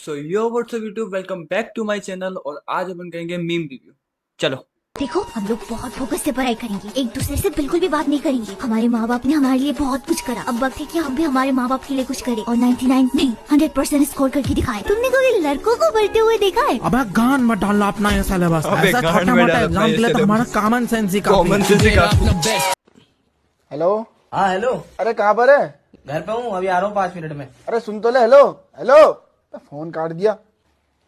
So yo what's up YouTube, welcome back to my channel. और आज अपन करेंगे मीम रिव्यू। चलो देखो, हम लोग बहुत फोकस से पढ़ाई करेंगे, एक दूसरे से बिल्कुल भी बात नहीं करेंगे। हमारे माँ बाप ने हमारे लिए बहुत कुछ करा, अब वक्त है कि हम भी हमारे माँ बाप के लिए कुछ करें और 99 नहीं 100% स्कोर करके दिखाएं। तुमने कभी लड़कों को पढ़ते हुए देखा है? अबे गान मत डालना अपना ये सिलेबस। ऐसा छोटा मोटा एग्जाम के लिए तो हमारा कॉमन सेंस ही कॉमन सेंस ही काफी। हेलो। हाँ हेलो। अरे कहाँ पर है? घर पे हूँ, अभी आ रहा हूँ 5 मिनट में। अरे सुन तो ले। Hello hello. फोन काट दिया।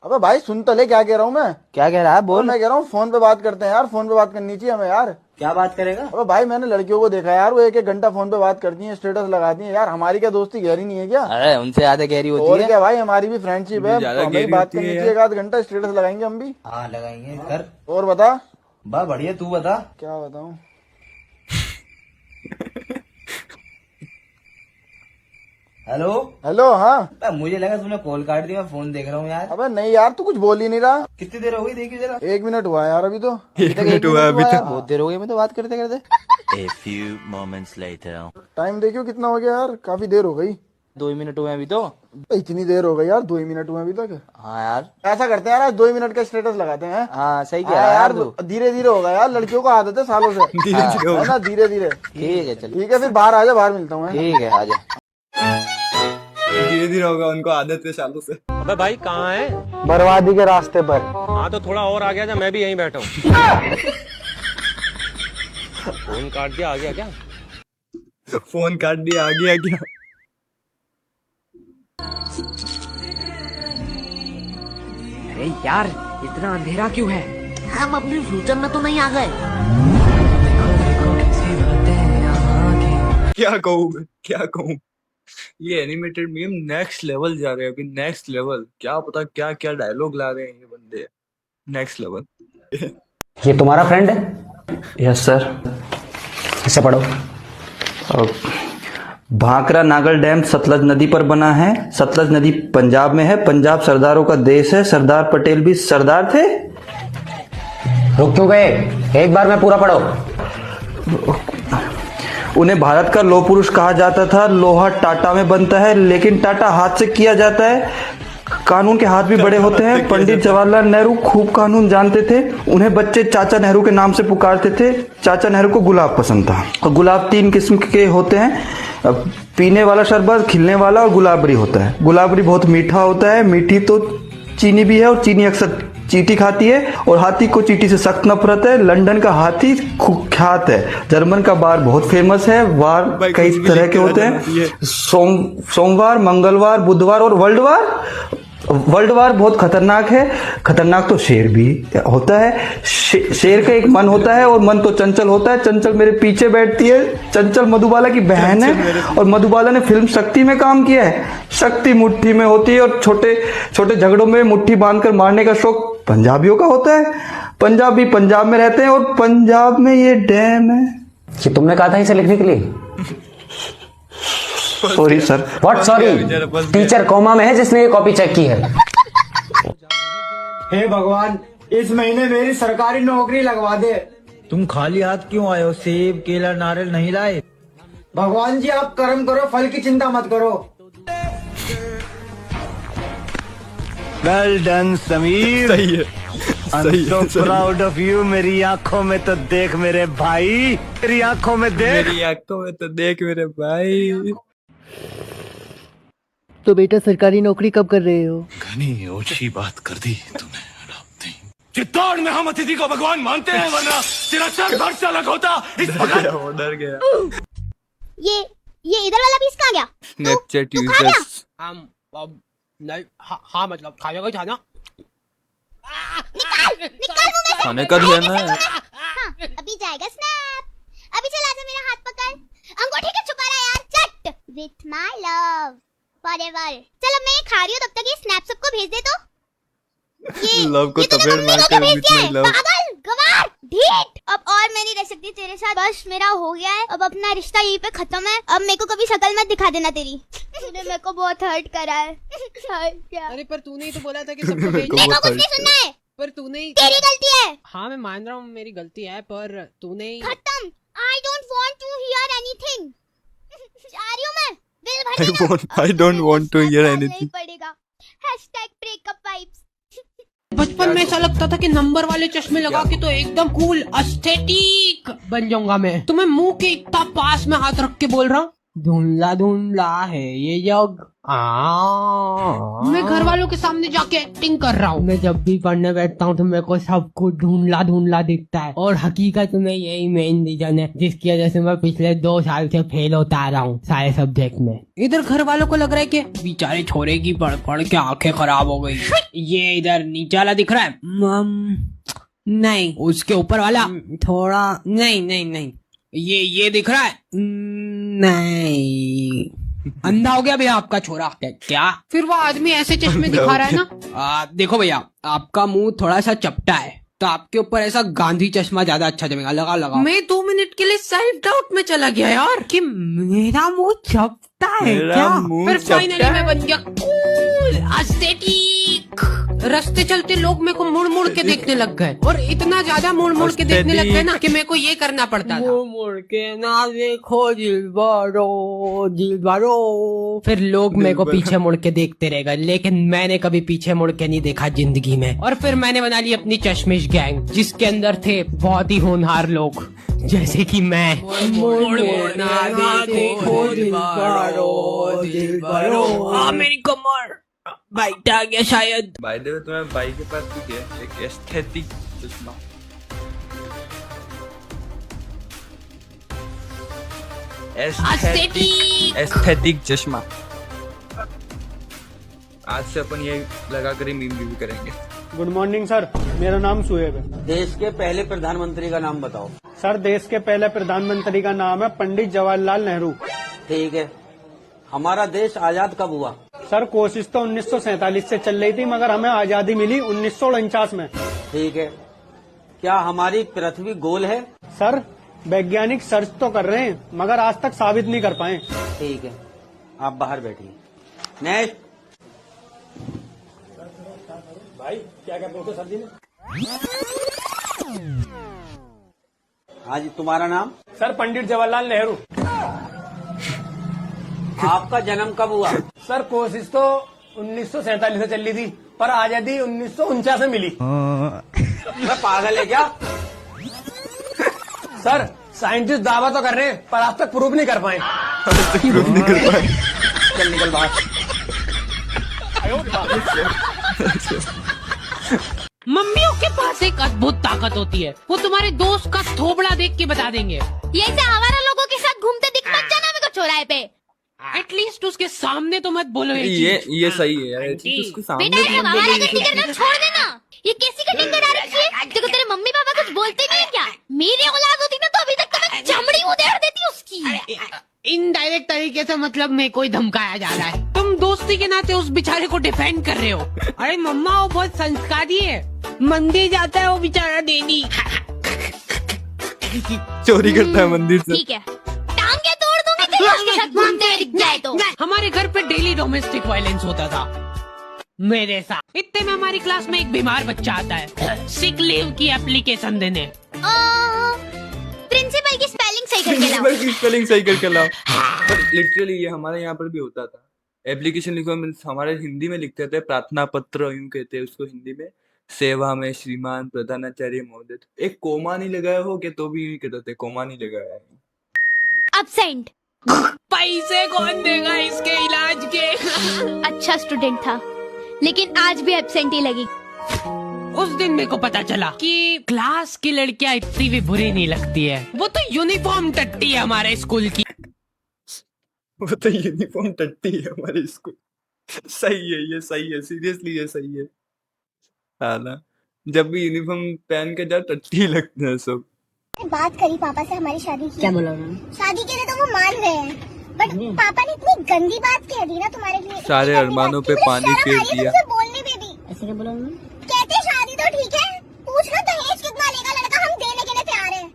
अबे भाई सुन तो ले, क्या कह रहा हूँ मैं। क्या कह रहा है? बोल। मैं कह रहा हूँ फोन पे बात करते हैं यार, फोन पे बात करनी चाहिए हमें यार। क्या बात करेगा? अबे भाई मैंने लड़कियों को देखा यार, वो एक एक घंटा फोन पे बात करती हैं, स्टेटस लगाती हैं यार। हमारी क्या दोस्ती गहरी नहीं है क्या? अरे उनसे ज्यादा गहरी होती और है। क्या भाई, हमारी भी फ्रेंडशिप है, ज्यादा तो हमें भी गहरी बात होती करनी है चाहिए। एक आध घंटा स्टेटस लगाएंगे हम भी। हाँ लगाएंगे। कर। और बता। बा बढ़िया, तू बता। क्या बताऊँ। हेलो। हेलो। हाँ मुझे लगा तूने कॉल काट दिया, मैं फोन देख रहा हूँ यार। अबे नहीं यार, तू कुछ बोल ही नहीं रहा। कितनी देर हो गई देखियो जरा। 1 मिनट हुआ यार अभी तो। 1 मिनट हुआ अभी यार। तो। बहुत देर हो गई, मैं तो बात करते करते। A few moments later. Time देखियो कितना हो गया यार, काफी देर हो गई। 2 ही मिनट हुए अभी तो। इतनी देर हो गई यार, 2 ही मिनट हुए अभी तक। हाँ यार। ऐसा करते हैं यार, आज 2 ही मिनट का स्टेटस लगाते हैं। हाँ सही हाँ कह रहा यार, तू। धीरे धीरे होगा यार, लड़कियों को आदत है सालों से। धीरे धीरे है ना, धीरे धीरे। ठीक है चल। ठीक है, फिर बाहर आ जा, बाहर मिलता हूँ मैं। ठीक है आजा। धीरे धीरे होगा, उनको आदत है सालों से। अबे भाई कहाँ है? बर्बादी के रास्ते पर। हाँ तो थोड़ा और आ गया, मैं भी यहीं बैठा हूँ। फोन काट दिया, आ गया क्या? फोन काट दिया, आ गया क्या? अरे यार, इतना अंधेरा क्यों है? हम अपने फ्यूचर में तो नहीं आ गए? क्या कहूँ मैं, क्या कहूँ। ये एनिमेटेड मीम नेक्स्ट लेवल जा रहे हैं अभी, नेक्स्ट लेवल। क्या पता क्या क्या डायलॉग ला रहे हैं ये बंदे, नेक्स्ट लेवल। ये तुम्हारा फ्रेंड है? Yes sir. इसे पढ़ो। भाखरा नागल डैम सतलज नदी पर बना है। सतलज नदी पंजाब में है। पंजाब सरदारों का देश है। सरदार पटेल भी सरदार थे। रुक क्यों गए? एक बार में पूरा पढ़ो। उन्हें भारत का लौह पुरुष कहा जाता था। लोहा टाटा में बनता है, लेकिन टाटा हाथ से किया जाता है। कानून के हाथ भी बड़े होते हैं। पंडित जवाहरलाल नेहरू खूब कानून जानते थे। उन्हें बच्चे चाचा नेहरू के नाम से पुकारते थे। चाचा नेहरू को गुलाब पसंद था। और गुलाब 3 किस्म के होते हैं, पीने वाला शरबत, खिलने वाला और गुलाबरी होता है। गुलाबरी बहुत मीठा होता है। मीठी तो चीनी भी है, और चीनी अक्सर चींटी खाती है, और हाथी को चींटी से सख्त नफरत है। लंदन का हाथी कुख्यात है। जर्मन का बार बहुत फेमस है। वार कई तरह के होते हैं। सोमवार, मंगलवार, बुधवार और वर्ल्ड वार बहुत खतरनाक है। खतरनाक तो शेर भी होता है। शेर का एक मन होता है, और मन तो चंचल होता है। चंचल मेरे पीछे बैठती है। चंचल मधुबाला की बहन है, और मधुबाला ने फिल्म शक्ति में काम किया है। शक्ति मुट्ठी में होती है, और छोटे छोटे झगड़ों में मुट्ठी बांधकर मारने का शौक पंजाबियों का होता है। पंजाबी पंजाब में रहते हैं, और पंजाब में ये डैम है। कि तुमने कहा था इसे लिखने के लिए? Sorry sir. What sorry? Teacher coma में है जिसने ये कॉपी चेक की है। हे भगवान, इस महीने मेरी सरकारी नौकरी लगवा दे। तुम खाली हाथ क्यों आए हो? सेब, केला, नारियल नहीं लाए? भगवान जी आप कर्म करो, फल की चिंता मत करो। Well done, Sameer. सही है, I'm सही so है, proud of you। मेरी आंखों में तो देख मेरे भाई, मेरी आंखों में देख। मेरी आंखों में तो देख मेरे भाई। तो बेटा सरकारी नौकरी कब कर रहे हो? घनी ओछी बात कर दी तूने। चित्तौड़ में हम अतिथि को भगवान मानते हैं, वरना तेरा सर धड़ से अलग होता। डर गया। ये इधर वाला पीस कहाँ गया? स्नैपचैट तू खा गया? यूजर्स। नहीं, हाँ मतलब खाने का ही था ना। निकाल मुंह में से। खाने का भी है ना। हाँ, अभी जाएगा स्नैप। अभी चला जा, मेरा हाथ पकड़। अंगूठी के छुपा रहा यार, चट। With my love forever. चल अब मैं ये खा रही हूँ, तब तक ये स्नैप सबको भेज दे। तो लव को ये तो तपेड़ मम्मी मार को कर भेज विथ दिया माय है। लव। पागल गवार ढीठ। अब और मैं नहीं रह सकती तेरे साथ, बस मेरा हो गया है। अब अपना रिश्ता यहीं पे खत्म है। अब मेरे को कभी शक्ल मत दिखा देना तेरी। तूने मेरे को बहुत हर्ट करा है। क्या? अरे पर तूने ही तो बोला था कि तूने सबको मेरे को भेज। मेरे को बहुत कुछ नहीं सुनना है। पर तूने ही। तेरी गलती है। हाँ मैं मान रहा हूँ मेरी गलती है, पर तूने ही। खत्म। I don't want to hear anything. जा रही हूँ मैं। बिल भर देना। I don't want to hear नहीं anything. पड़ेगा। #break बचपन में ऐसा लगता था कि नंबर वाले चश्मे लगा के तो एकदम कूल एस्थेटिक बन जाऊंगा मैं। तो मैं मुंह के इतना पास में हाथ रख के बोल रहा हूँ, धुंधला धुंधला है ये जग। मैं घर वालों के सामने जाके एक्टिंग कर रहा हूँ। मैं जब भी पढ़ने बैठता हूँ तो मेरे को सब कुछ धुंधला धुंधला दिखता है, और हकीकत में यही मेन रीजन है जिसकी वजह से मैं पिछले 2 साल से फेल होता आ रहा हूँ सारे सब्जेक्ट में। इधर घर वालों को लग रहा है कि बेचारे छोरे की पढ़ पढ़ के आंखें खराब हो गई। ये इधर नीचे वाला दिख रहा है, नहीं उसके ऊपर वाला थोड़ा, नहीं ये दिख रहा है, नहीं अंधा हो गया भैया आपका छोरा। क्या? फिर वो आदमी ऐसे चश्मे दिखा रहा है ना। देखो भैया, आपका मुंह थोड़ा सा चपटा है तो आपके ऊपर ऐसा गांधी चश्मा ज्यादा अच्छा जमेगा। लगा मैं 2 मिनट के लिए सेल्फ डाउट में चला गया यार कि मेरा मुंह चपटा है क्या। फिर फाइनली मैं बन गया कूल एस्थेटिक। रास्ते चलते लोग मेरे को मुड़ मुड़ के देखने लग गए, और इतना ज्यादा मुड़ मुड़ के देखने लग गए ना कि मेरे को ये करना पड़ता था, मुड़ के ना देखो दिलबरो। फिर लोग मेरे को पीछे मुड़ के देखते रह गए, लेकिन मैंने कभी पीछे मुड़ के नहीं देखा जिंदगी में। और फिर मैंने बना ली अपनी चश्मिश गैंग, जिसके अंदर थे बहुत ही होनहार लोग, जैसे कि मैं। मेरी कमर बाइट आ गया शायद। बाय द वे तुम्हारे भाई के पास भी है एक एस्थेटिक चश्मा। एस्थेटिक चश्मा। आज से अपन ये लगा कर ही मीम भी करेंगे। गुड मॉर्निंग सर, मेरा नाम सुहेब है। देश के पहले प्रधानमंत्री का नाम बताओ। सर, देश के पहले प्रधानमंत्री का नाम है पंडित जवाहरलाल नेहरू। ठीक है। हमारा देश आजाद कब हुआ? सर, कोशिश तो 1947 से चल रही थी, मगर हमें आजादी मिली 1949 में। ठीक है। क्या हमारी पृथ्वी गोल है? सर, वैज्ञानिक सर्च तो कर रहे हैं, मगर आज तक साबित नहीं कर पाए। ठीक है, आप बाहर बैठिए। नेक्स्ट। भाई क्या कहते हो सर जी ने? आज तुम्हारा नाम? सर, पंडित जवाहरलाल नेहरू। आपका जन्म कब हुआ? सर, कोशिश तो 1947 से चल रही थी, पर आजादी 1949 में मिली। पागल है क्या? सर, साइंटिस्ट दावा तो कर रहे हैं, पर आज तक प्रूव नहीं कर पाए। चल निकल बाहर। मम्मियों के पास एक अद्भुत ताकत होती है, वो तुम्हारे दोस्त का थोबड़ा देख के बता देंगे। ये ऐसे आवारा लोगों के साथ घूमते दिख मत जाना मेरे को चौराहे पे। एटलीस्ट उसके सामने तो मत बोलो ये सही है यार। उसके सामने बेटा, ये आवारा गट्टी करना छोड़ देना। ये कैसी कटिंग करा रखी है? देखो तेरे मम्मी पापा कुछ बोलते नहीं है क्या? मेरी औलाद होती ना तो अभी तक तो मैं चमड़ी उधेड़ देती उसकी। इनडायरेक्ट तरीके से मतलब मेरे को ही धमकाया जा रहा है। तुम दोस्ती के नाते उस बेचारे को डिफेंड कर रहे हो। अरे मम्मा, वो बहुत संस्कारी है, मंदिर जाता है वो बेचारा डेली। चोरी करता है मंदिर से। ठीक है, टांगे तोड़ दूंगी तेरे उसके साथ घूमते हुए दिख जाए तो। हमारे घर पे डेली डोमेस्टिक वायलेंस होता था मेरे साथ। इतने में हमारी क्लास में एक बीमार बच्चा आता है सिक लीव की एप्लीकेशन देने। प्रिंसिपल की स्पेलिंग सही करके लाओ। प्रिंसिपल की स्पेलिंग सही करके लाओ। पर लिटरली ये हमारे यहाँ पर भी होता था। एप्लीकेशन लिखो, मीन्स हमारे हिंदी में लिखते थे प्रार्थना पत्र, यूं कहते हैं उसको हिंदी में। सेवा में श्रीमान प्रधानाचार्य महोदय। एक कोमा नहीं लगाया हो क्या तो भी यूं कहते थे, कोमा नहीं लगाया है। एब्सेंट। पैसे कौन देगा इसके इलाज के? अच्छा स्टूडेंट था, लेकिन आज भी एब्सेंट ही लगी। उस दिन मेरे को पता चला कि क्लास की लड़कियां इतनी भी बुरी नहीं लगती है। वो तो यूनिफॉर्म टट्टी है हमारे स्कूल की। वो तो यूनिफॉर्म टट्टी है हमारे स्कूल। सही है, ये सही है, सीरियसली ये सही है। हाँ ना, जब भी यूनिफॉर्म पहन के जाओ टट्टी लगते हैं सब। बात करी पापा से हमारी शादी की। क्या बोला उन्होंने? शादी के लिए तो वो मान रहे हैं, बट पापा ने इतनी गंदी बात कह दी ना तुम्हारे लिए। सारे अरमानों पे पानी फेर दिया। बोलने में भी ऐसे क्या बोला उन्होंने? कहते शादी तो ठीक है, पूछना दहेज कितना लेगा लड़का, हम देने के लिए तैयार हैं।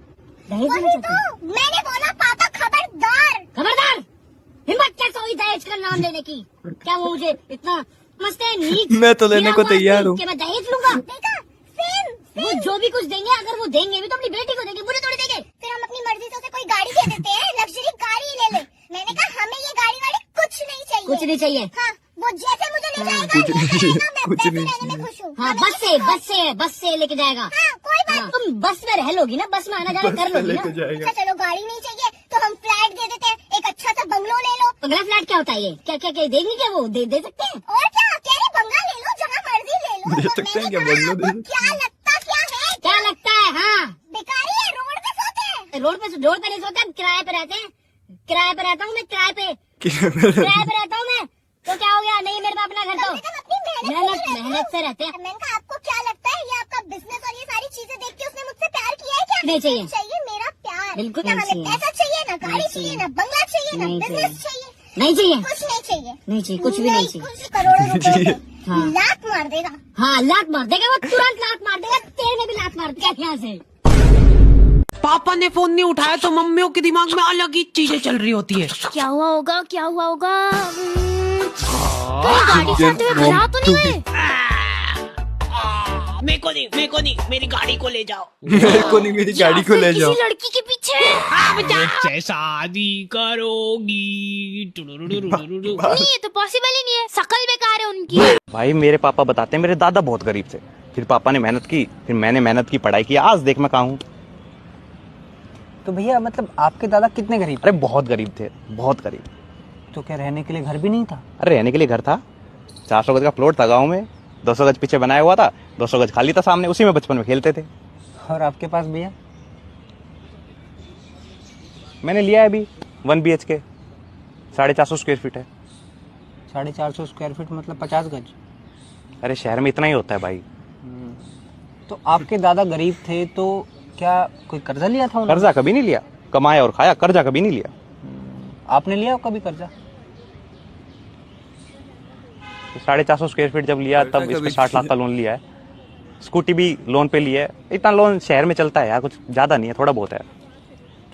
दहेज वही देना चाहते तो मैंने बोला पापा खबरदार। खबरदार! हिम्मत कैसे हुई दहेज का नाम लेने की? क्या वो मुझे इतना मस्त है नीच? मैं तो लेने को तैयार हूँ। कि मैं दहेज लूंगा? देखा, सेम वो जो भी कुछ देंगे, अगर वो देंगे भी तो अपनी बेटी को देंगे, मुझे थोड़ी देंगे। फिर हम अपनी मर्जी से उसे कोई गाड़ी दे देते हैं, लग्जरी गाड़ी ले ले। मैंने कहा हमें ये गाड़ी वाड़ी कुछ नहीं चाहिए। कुछ नहीं चाहिए। हाँ, वो जैसे मुझे कुछ नहीं चाहिए, कुछ नहीं चाहिए। खुश हूँ। हाँ बस से लेके जाएगा। हाँ, कोई बात नहीं। तुम बस में रह लोगी ना, बस में आना जाना कर लोगी लेके जाएगा। अच्छा चलो, गाड़ी नहीं चाहिए तो हम फ्लैट दे देते हैं, एक अच्छा सा बंगलो ले लो। बंगला फ्लैट क्या होता है? ये क्या क्या क्या देंगे क्या? वो दे सकते हैं। और क्या कह रहे, बंगला ले लो, जहाँ मर्जी ले लो। दे सकते हैं क्या? बंगलो दे सकते क्या लगता है? हाँ बेकारी है, रोड पे सोते हैं। रोड पे नहीं सोते, किराए पे रहते हैं। किराए पे रहता हूँ मैं, किराए पे रहता हूँ मैं। तो क्या हो गया? नहीं मेरे पास अपना घर तो मेहनत से रहते हैं। मैंने कहा आपको क्या लगता है, ये आपका बिजनेस और ये सारी चीजें देख के उसने मुझसे प्यार किया है क्या? नहीं चाहिए मेरा प्यार, बिल्कुल नहीं चाहिए। पैसा चाहिए ना, गाड़ी चाहिए ना, बंगला चाहिए ना, बिजनेस चाहिए, नहीं चाहिए, कुछ नहीं चाहिए, कुछ भी नहीं चाहिए। करोड़ों रुपए लात मार देगा। हाँ लात मार देगा, वो तुरंत लात मार देगा। तेरे में भी लात मार देगा यहाँ से। पापा ने फोन नहीं उठाया तो मम्मियों के दिमाग में अलग ही चीजें चल रही होती है। क्या हुआ होगा? गाड़ी चलाते हुए भरा तो नहीं है? मेरे को नहीं, मेरी गाड़ी को ले जाओ। मेरे को नहीं, मेरी गाड़ी को ले जाओ। किसी लड़की के पीछे मुझसे शादी करोगी। नहीं, ये तो पॉसिबल ही नहीं है, शकल बेकार है उनकी। भाई मेरे पापा बताते हैं मेरे दादा बहुत गरीब थे, फिर पापा ने मेहनत की, फिर मैंने मेहनत की, पढ़ाई की, आज देख मैं कहाँ हूँ। तो भैया मतलब आपके दादा कितने गरीब? अरे बहुत गरीब थे, बहुत गरीब। तो क्या रहने के लिए घर भी नहीं था? अरे रहने के लिए घर था, 400 गज का प्लॉट था गाँव में, 200 गज पीछे बनाया हुआ था, 200 गज खाली था सामने, उसी में बचपन में खेलते थे। और आपके पास भैया? मैंने लिया है अभी 1 BHK, 450 स्क्वायर फीट है। 450 स्क्वायर फीट मतलब 50 गज। अरे शहर में इतना ही होता है भाई। तो आपके दादा गरीब थे तो क्या कोई कर्जा लिया था उन्होंने? कर्जा कभी नहीं लिया, कमाया और खाया, कर्जा कभी नहीं लिया। आपने लिया कभी कर्जा? 450 स्क्वायर फीट जब लिया तब इस पे 60 लाख का लोन लिया है, स्कूटी भी लोन पे ली है। इतना लोन शहर में चलता है यार, कुछ ज्यादा नहीं है, थोड़ा बहुत है।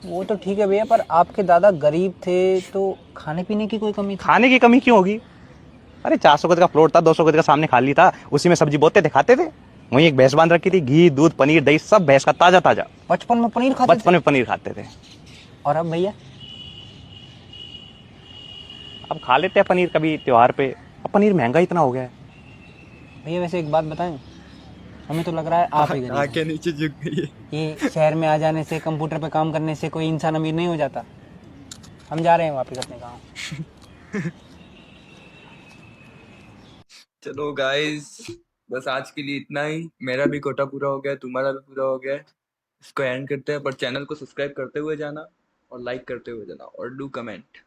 वो तो ठीक है भैया, पर आपके दादा गरीब थे तो खाने पीने की कोई कमी थी? खाने की कमी क्यों होगी? अरे 400 गज का प्लॉट था, 200 गज का सामने खाली था, उसी में सब्जी बोते थे, खाते थे। वहीं एक भैंस बांध रखी थी, घी दूध पनीर दही सब भैंस का ताजा ताजा। बचपन में पनीर खाते बचपन में पनीर खाते थे। और अब भैया? अब खा लेते हैं पनीर कभी त्योहार पे, अब पनीर महंगा इतना हो गया है। भैया वैसे एक बात बताएं, हमें तो लग रहा है आप ही गरीब हैं। आंखें नीचे झुक गई है। ये शहर में आ जाने से, कंप्यूटर पे काम करने से कोई इंसान अमीर नहीं हो जाता। हम जा रहे हैं वापस अपने गाँव। चलो गाइस, बस आज के लिए इतना ही। मेरा भी कोटा पूरा हो गया, तुम्हारा भी पूरा हो गया। इसको एंड करते हैं, पर चैनल को सब्सक्राइब करते हुए जाना और लाइक करते हुए जाना और डू कमेंट।